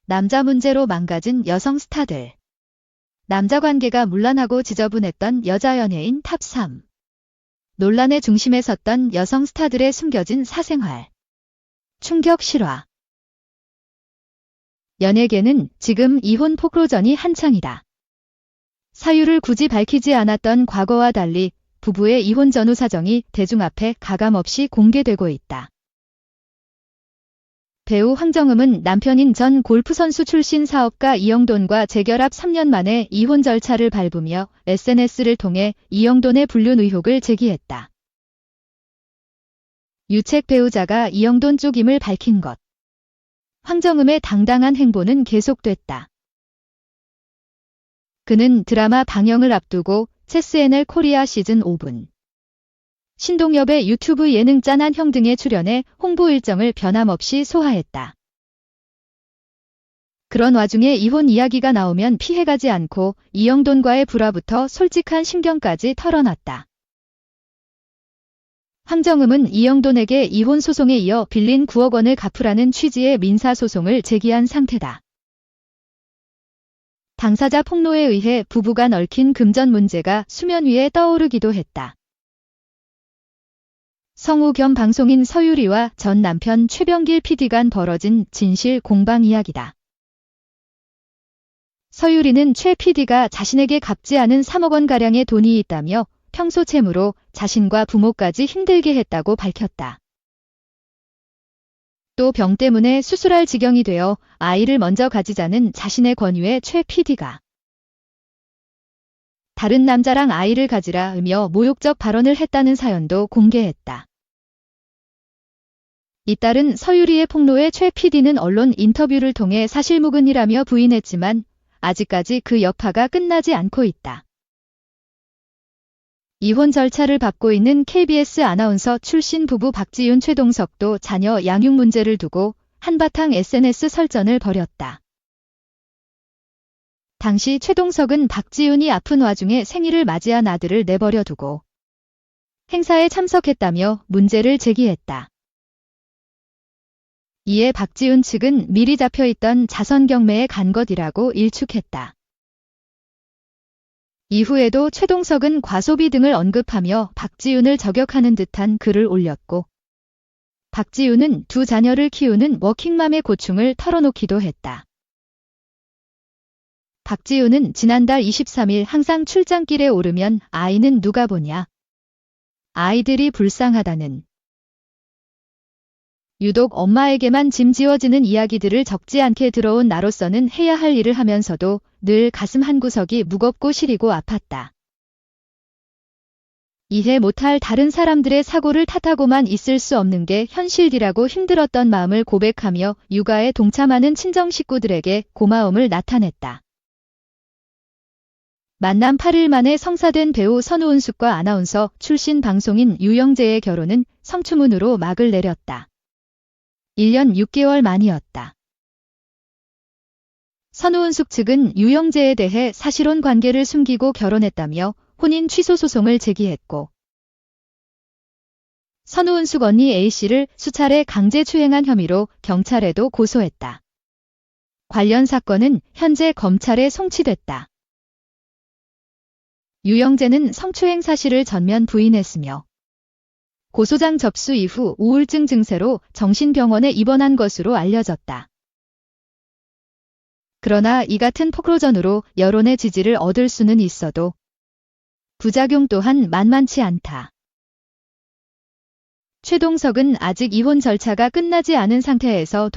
남자 문제로 망가진 여성 스타들. 남자 관계가 문란하고 지저분했던 여자 연예인 탑3. 논란의 중심에 섰던 여성 스타들의 숨겨진 사생활. 충격 실화. 연예계는 지금 이혼 폭로전이 한창이다. 사유를 굳이 밝히지 않았던 과거와 달리 부부의 이혼 전후 사정이 대중 앞에 가감없이 공개되고 있다. 배우 황정음은 남편인 전 골프선수 출신 사업가 이영돈과 재결합 3년 만에 이혼 절차를 밟으며 SNS를 통해 이영돈의 불륜 의혹을 제기했다. 유책 배우자가 이영돈 쪽임을 밝힌 것. 황정음의 당당한 행보는 계속됐다. 그는 드라마 방영을 앞두고 체스NL 코리아 시즌 5분. 신동엽의 유튜브 예능 짠한 형 등에 출연해 홍보 일정을 변함없이 소화했다. 그런 와중에 이혼 이야기가 나오면 피해가지 않고 이영돈과의 불화부터 솔직한 심경까지 털어놨다. 황정음은 이영돈에게 이혼 소송에 이어 빌린 9억 원을 갚으라는 취지의 민사소송을 제기한 상태다. 당사자 폭로에 의해 부부간 얽힌 금전 문제가 수면 위에 떠오르기도 했다. 성우 겸 방송인 서유리와 전 남편 최병길 PD 간 벌어진 진실 공방 이야기다. 서유리는 최 PD가 자신에게 갚지 않은 3억 원가량의 돈이 있다며 평소 채무로 자신과 부모까지 힘들게 했다고 밝혔다. 또 병 때문에 수술할 지경이 되어 아이를 먼저 가지자는 자신의 권유에 최 PD가 다른 남자랑 아이를 가지라며 모욕적 발언을 했다는 사연도 공개했다. 잇따른 서유리의 폭로에 최 PD는 언론 인터뷰를 통해 사실무근이라며 부인했지만 아직까지 그 여파가 끝나지 않고 있다. 이혼 절차를 밟고 있는 KBS 아나운서 출신 부부 박지윤 최동석도 자녀 양육 문제를 두고 한바탕 SNS 설전을 벌였다. 당시 최동석은 박지윤이 아픈 와중에 생일을 맞이한 아들을 내버려 두고 행사에 참석했다며 문제를 제기했다. 이에 박지윤 측은 미리 잡혀있던 자선 경매에 간 것이라고 일축했다. 이후에도 최동석은 과소비 등을 언급하며 박지윤을 저격하는 듯한 글을 올렸고 박지윤은 두 자녀를 키우는 워킹맘의 고충을 털어놓기도 했다. 박지윤은 지난달 23일 항상 출장길에 오르면 아이는 누가 보냐. 아이들이 불쌍하다는 유독 엄마에게만 짐지어지는 이야기들을 적지 않게 들어온 나로서는 해야 할 일을 하면서도 늘 가슴 한구석이 무겁고 시리고 아팠다. 이해 못할 다른 사람들의 사고를 탓하고만 있을 수 없는 게 현실이라고 힘들었던 마음을 고백하며 육아에 동참하는 친정 식구들에게 고마움을 나타냈다. 만남 8일 만에 성사된 배우 선우은숙과 아나운서 출신 방송인 유영재의 결혼은 성추문으로 막을 내렸다. 1년 6개월 만이었다. 선우은숙 측은 유영재에 대해 사실혼 관계를 숨기고 결혼했다며 혼인 취소 소송을 제기했고 선우은숙 언니 A씨를 수차례 강제추행한 혐의로 경찰에도 고소했다. 관련 사건은 현재 검찰에 송치됐다. 유영재는 성추행 사실을 전면 부인했으며 고소장 접수 이후 우울증 증세로 정신병원에 입원한 것으로 알려졌다. 그러나 이 같은 폭로전으로 여론의 지지를 얻을 수는 있어도 부작용 또한 만만치 않다. 최동석은 아직 이혼 절차가 끝나지 않은 상태에서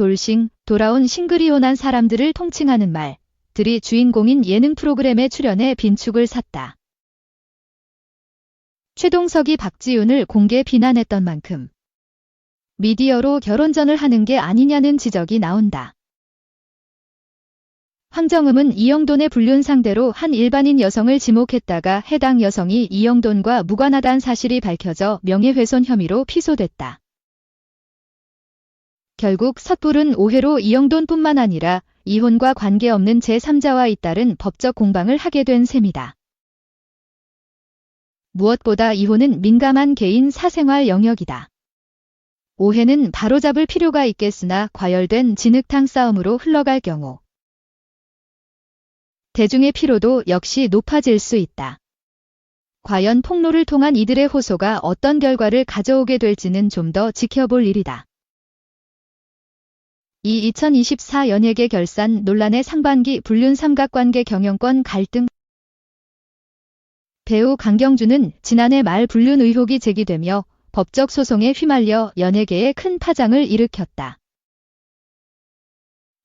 돌아온 싱글이혼한 사람들을 통칭하는 말들이 주인공인 예능 프로그램에 출연해 빈축을 샀다. 최동석이 박지윤을 공개 비난했던 만큼 미디어로 결혼전을 하는 게 아니냐는 지적이 나온다. 황정음은 이영돈의 불륜 상대로 한 일반인 여성을 지목했다가 해당 여성이 이영돈과 무관하다는 사실이 밝혀져 명예훼손 혐의로 피소됐다. 결국 섣부른 오해로 이영돈뿐만 아니라 이혼과 관계없는 제3자와 잇따른 법적 공방을 하게 된 셈이다. 무엇보다 이혼은 민감한 개인 사생활 영역이다. 오해는 바로잡을 필요가 있겠으나 과열된 진흙탕 싸움으로 흘러갈 경우 대중의 피로도 역시 높아질 수 있다. 과연 폭로를 통한 이들의 호소가 어떤 결과를 가져오게 될지는 좀 더 지켜볼 일이다. 이 2024 연예계 결산 논란의 상반기 불륜 삼각관계 경영권 갈등. 배우 강경준은 지난해 말 불륜 의혹이 제기되며 법적 소송에 휘말려 연예계에 큰 파장을 일으켰다.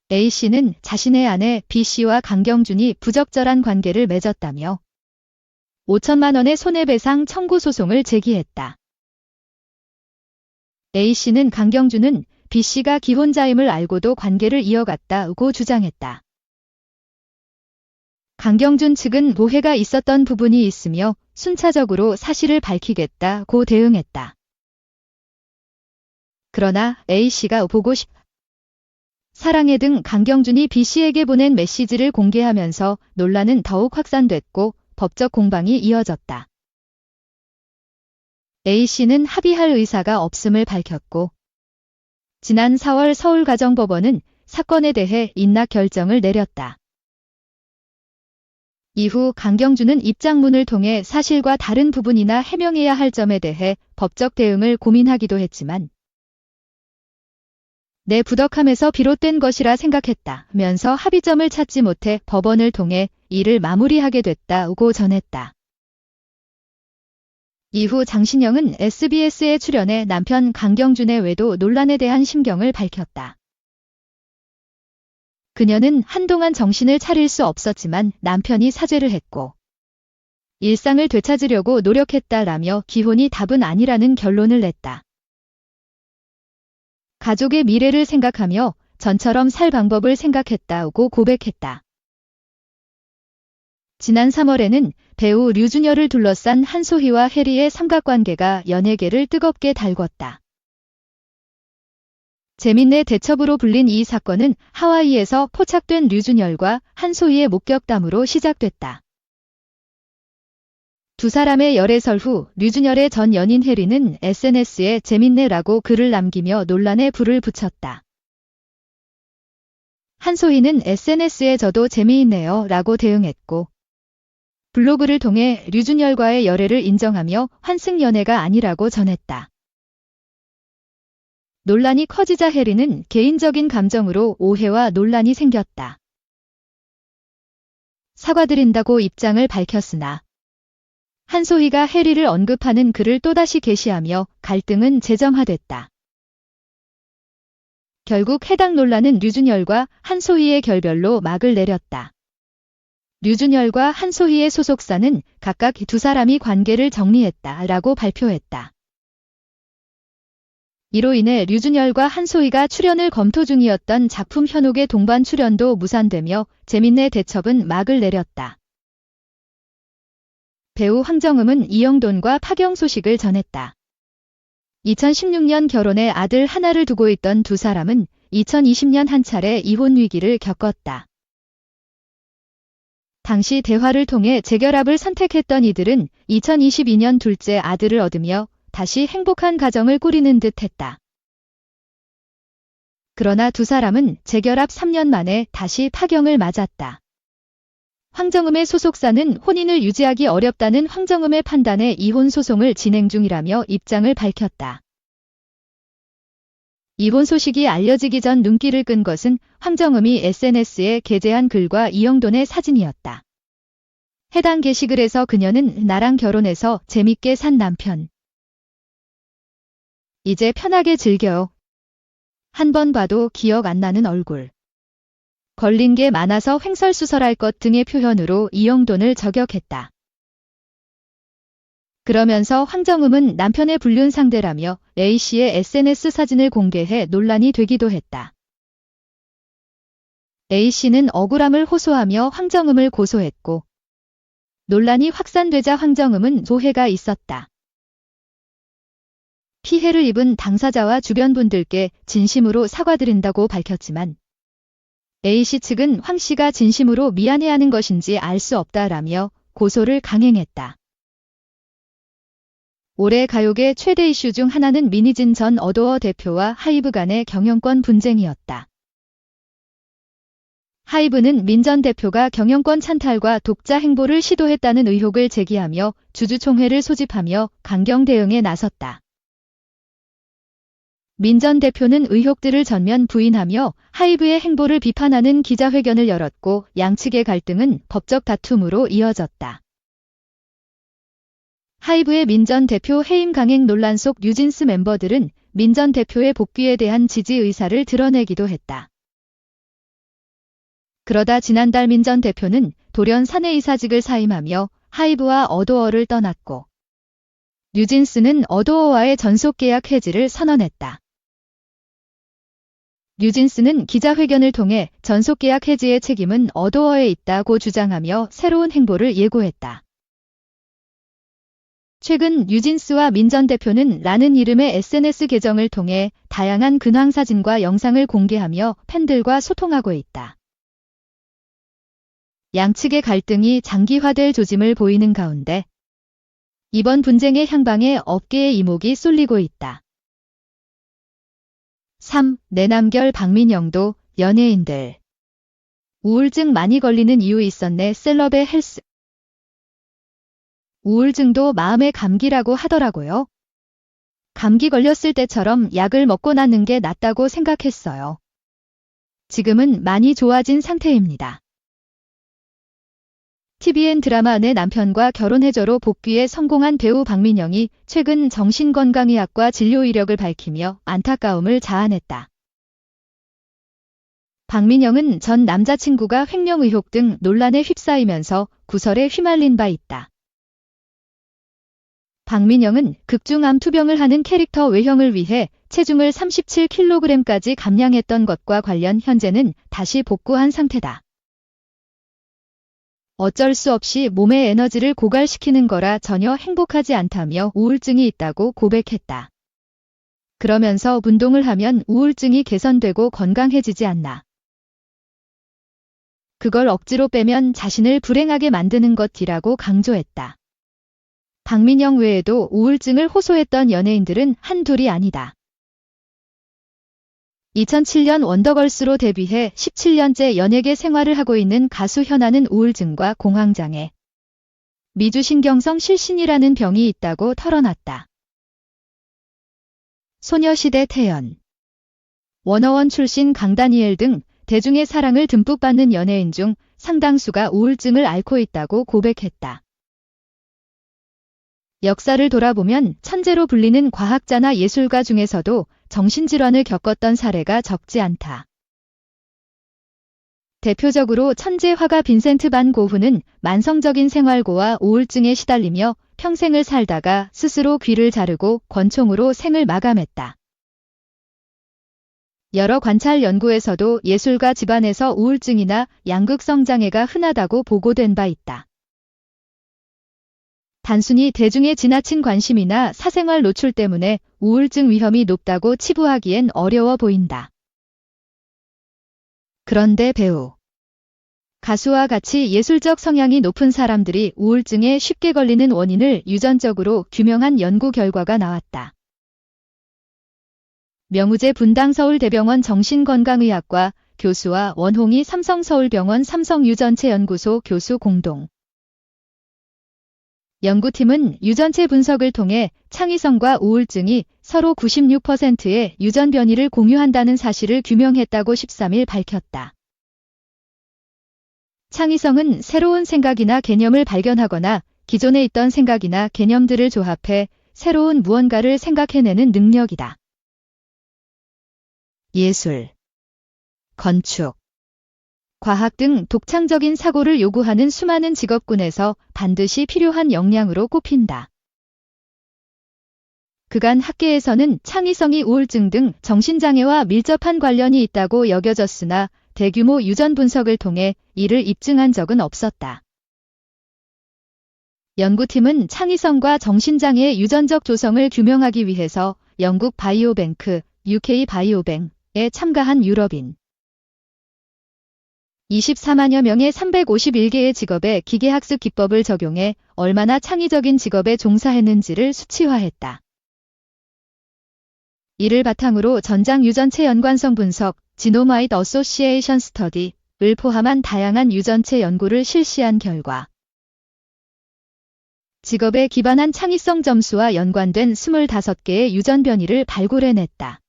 A씨는 자신의 아내 B씨와 강경준이 부적절한 관계를 맺었다며 5천만 원의 손해배상 청구 소송을 제기했다. A씨는 강경준은 B씨가 기혼자임을 알고도 관계를 이어갔다고 주장했다. 강경준 측은 오해가 있었던 부분이 있으며 순차적으로 사실을 밝히겠다고 대응했다. 그러나 A씨가 보고 싶다. 사랑해 등 강경준이 B씨에게 보낸 메시지를 공개하면서 논란은 더욱 확산됐고 법적 공방이 이어졌다. A씨는 합의할 의사가 없음을 밝혔고 지난 4월 서울가정법원은 사건에 대해 인락 결정을 내렸다. 이후 강경준은 입장문을 통해 사실과 다른 부분이나 해명해야 할 점에 대해 법적 대응을 고민하기도 했지만 내 부덕함에서 비롯된 것이라 생각했다면서 합의점을 찾지 못해 법원을 통해 이를 마무리하게 됐다고 전했다. 이후 장신영은 SBS에 출연해 남편 강경준의 외도 논란에 대한 심경을 밝혔다. 그녀는 한동안 정신을 차릴 수 없었지만 남편이 사죄를 했고 일상을 되찾으려고 노력했다라며 기혼이 답은 아니라는 결론을 냈다. 가족의 미래를 생각하며 전처럼 살 방법을 생각했다고 고백했다. 지난 3월에는 배우 류준열을 둘러싼 한소희와 해리의 삼각관계가 연예계를 뜨겁게 달궜다. 재민네 대첩으로 불린 이 사건은 하와이에서 포착된 류준열과 한소희의 목격담으로 시작됐다. 두 사람의 열애설 후 류준열의 전 연인 해리는 SNS에 재밌네라고 글을 남기며 논란에 불을 붙였다. 한소희는 SNS에 저도 재미있네요 라고 대응했고 블로그를 통해 류준열과의 열애를 인정하며 환승연애가 아니라고 전했다. 논란이 커지자 해리는 개인적인 감정으로 오해와 논란이 생겼다. 사과드린다고 입장을 밝혔으나 한소희가 해리를 언급하는 글을 또다시 게시하며 갈등은 재점화됐다. 결국 해당 논란은 류준열과 한소희의 결별로 막을 내렸다. 류준열과 한소희의 소속사는 각각 두 사람이 관계를 정리했다라고 발표했다. 이로 인해 류준열과 한소희가 출연을 검토 중이었던 작품 현옥의 동반 출연도 무산되며 재민네 대첩은 막을 내렸다. 배우 황정음은 이영돈과 파경 소식을 전했다. 2016년 결혼해 아들 하나를 두고 있던 두 사람은 2020년 한 차례 이혼 위기를 겪었다. 당시 대화를 통해 재결합을 선택했던 이들은 2022년 둘째 아들을 얻으며 다시 행복한 가정을 꾸리는 듯 했다. 그러나 두 사람은 재결합 3년 만에 다시 파경을 맞았다. 황정음의 소속사는 혼인을 유지하기 어렵다는 황정음의 판단에 이혼 소송을 진행 중이라며 입장을 밝혔다. 이혼 소식이 알려지기 전 눈길을 끈 것은 황정음이 SNS에 게재한 글과 이영돈의 사진이었다. 해당 게시글에서 그녀는 나랑 결혼해서 재밌게 산 남편. 이제 편하게 즐겨요. 한 번 봐도 기억 안 나는 얼굴. 걸린 게 많아서 횡설수설할 것 등의 표현으로 이영돈을 저격했다. 그러면서 황정음은 남편의 불륜 상대라며 A씨의 SNS 사진을 공개해 논란이 되기도 했다. A씨는 억울함을 호소하며 황정음을 고소했고 논란이 확산되자 황정음은 오해가 있었다. 피해를 입은 당사자와 주변 분들께 진심으로 사과드린다고 밝혔지만 A씨 측은 황씨가 진심으로 미안해하는 것인지 알 수 없다라며 고소를 강행했다. 올해 가요계 최대 이슈 중 하나는 민희진 전 어도어 대표와 하이브 간의 경영권 분쟁이었다. 하이브는 민 전 대표가 경영권 찬탈과 독자 행보를 시도했다는 의혹을 제기하며 주주총회를 소집하며 강경 대응에 나섰다. 민 전 대표는 의혹들을 전면 부인하며 하이브의 행보를 비판하는 기자회견을 열었고 양측의 갈등은 법적 다툼으로 이어졌다. 하이브의 민 전 대표 해임 강행 논란 속 뉴진스 멤버들은 민 전 대표의 복귀에 대한 지지 의사를 드러내기도 했다. 그러다 지난달 민 전 대표는 돌연 사내이사직을 사임하며 하이브와 어도어를 떠났고 뉴진스는 어도어와의 전속계약 해지를 선언했다. 뉴진스는 기자회견을 통해 전속계약 해지의 책임은 어도어에 있다고 주장하며 새로운 행보를 예고했다. 최근 뉴진스와 민 전 대표는 라는 이름의 SNS 계정을 통해 다양한 근황 사진과 영상을 공개하며 팬들과 소통하고 있다. 양측의 갈등이 장기화될 조짐을 보이는 가운데 이번 분쟁의 향방에 업계의 이목이 쏠리고 있다. 3. 내남결 박민영도 연예인들. 우울증 많이 걸리는 이유 있었네. 셀럽의 헬스. 우울증도 마음의 감기라고 하더라고요. 감기 걸렸을 때처럼 약을 먹고 나는 게 낫다고 생각했어요. 지금은 많이 좋아진 상태입니다. TVN 드라마 내 남편과 결혼해줘로 복귀에 성공한 배우 박민영이 최근 정신건강의학과 진료 이력을 밝히며 안타까움을 자아냈다. 박민영은 전 남자친구가 횡령 의혹 등 논란에 휩싸이면서 구설에 휘말린 바 있다. 박민영은 극중 암 투병을 하는 캐릭터 외형을 위해 체중을 37kg까지 감량했던 것과 관련 현재는 다시 복구한 상태다. 어쩔 수 없이 몸의 에너지를 고갈시키는 거라 전혀 행복하지 않다며 우울증이 있다고 고백했다. 그러면서 운동을 하면 우울증이 개선되고 건강해지지 않나. 그걸 억지로 빼면 자신을 불행하게 만드는 것이라고 강조했다. 박민영 외에도 우울증을 호소했던 연예인들은 한둘이 아니다. 2007년 원더걸스로 데뷔해 17년째 연예계 생활을 하고 있는 가수 현아는 우울증과 공황장애, 미주신경성 실신이라는 병이 있다고 털어놨다. 소녀시대 태연, 워너원 출신 강다니엘 등 대중의 사랑을 듬뿍 받는 연예인 중 상당수가 우울증을 앓고 있다고 고백했다. 역사를 돌아보면 천재로 불리는 과학자나 예술가 중에서도 정신질환을 겪었던 사례가 적지 않다. 대표적으로 천재 화가 빈센트 반 고흐는 만성적인 생활고와 우울증에 시달리며 평생을 살다가 스스로 귀를 자르고 권총으로 생을 마감했다. 여러 관찰 연구에서도 예술가 집안에서 우울증이나 양극성 장애가 흔하다고 보고된 바 있다. 단순히 대중의 지나친 관심이나 사생활 노출 때문에 우울증 위험이 높다고 치부하기엔 어려워 보인다. 그런데 배우, 가수와 같이 예술적 성향이 높은 사람들이 우울증에 쉽게 걸리는 원인을 유전적으로 규명한 연구 결과가 나왔다. 명우재 분당서울대병원 정신건강의학과 교수와 원홍희 삼성서울병원 삼성유전체연구소 교수 공동 연구팀은 유전체 분석을 통해 창의성과 우울증이 서로 96%의 유전 변이를 공유한다는 사실을 규명했다고 13일 밝혔다. 창의성은 새로운 생각이나 개념을 발견하거나 기존에 있던 생각이나 개념들을 조합해 새로운 무언가를 생각해내는 능력이다. 예술, 건축, 과학 등 독창적인 사고를 요구하는 수많은 직업군에서 반드시 필요한 역량으로 꼽힌다. 그간 학계에서는 창의성이 우울증 등 정신장애와 밀접한 관련이 있다고 여겨졌으나 대규모 유전 분석을 통해 이를 입증한 적은 없었다. 연구팀은 창의성과 정신장애의 유전적 조성을 규명하기 위해서 영국 바이오뱅크, UK 바이오뱅크에 참가한 유럽인 24만여 명의 351개의 직업에 기계학습 기법을 적용해 얼마나 창의적인 직업에 종사했는지를 수치화했다. 이를 바탕으로 전장 유전체 연관성 분석, 지노마이트 어소시에이션 스터디, 포함한 다양한 유전체 연구를 실시한 결과 직업에 기반한 창의성 점수와 연관된 25개의 유전 변이를 발굴해냈다.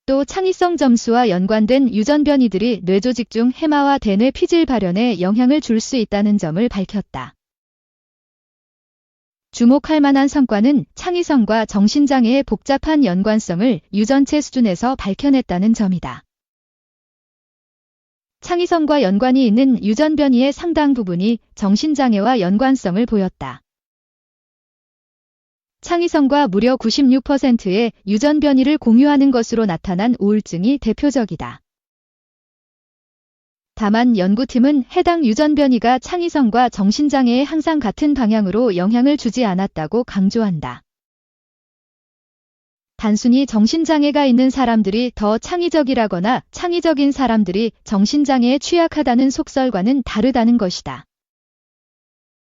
또 창의성 점수와 연관된 유전 변이들이 뇌조직 중 해마와 대뇌 피질 발현에 영향을 줄 수 있다는 점을 밝혔다. 주목할 만한 성과는 창의성과 정신장애의 복잡한 연관성을 유전체 수준에서 밝혀냈다는 점이다. 창의성과 연관이 있는 유전 변이의 상당 부분이 정신장애와 연관성을 보였다. 창의성과 무려 96%의 유전 변이를 공유하는 것으로 나타난 우울증이 대표적이다. 다만 연구팀은 해당 유전 변이가 창의성과 정신장애에 항상 같은 방향으로 영향을 주지 않았다고 강조한다. 단순히 정신장애가 있는 사람들이 더 창의적이라거나 창의적인 사람들이 정신장애에 취약하다는 속설과는 다르다는 것이다.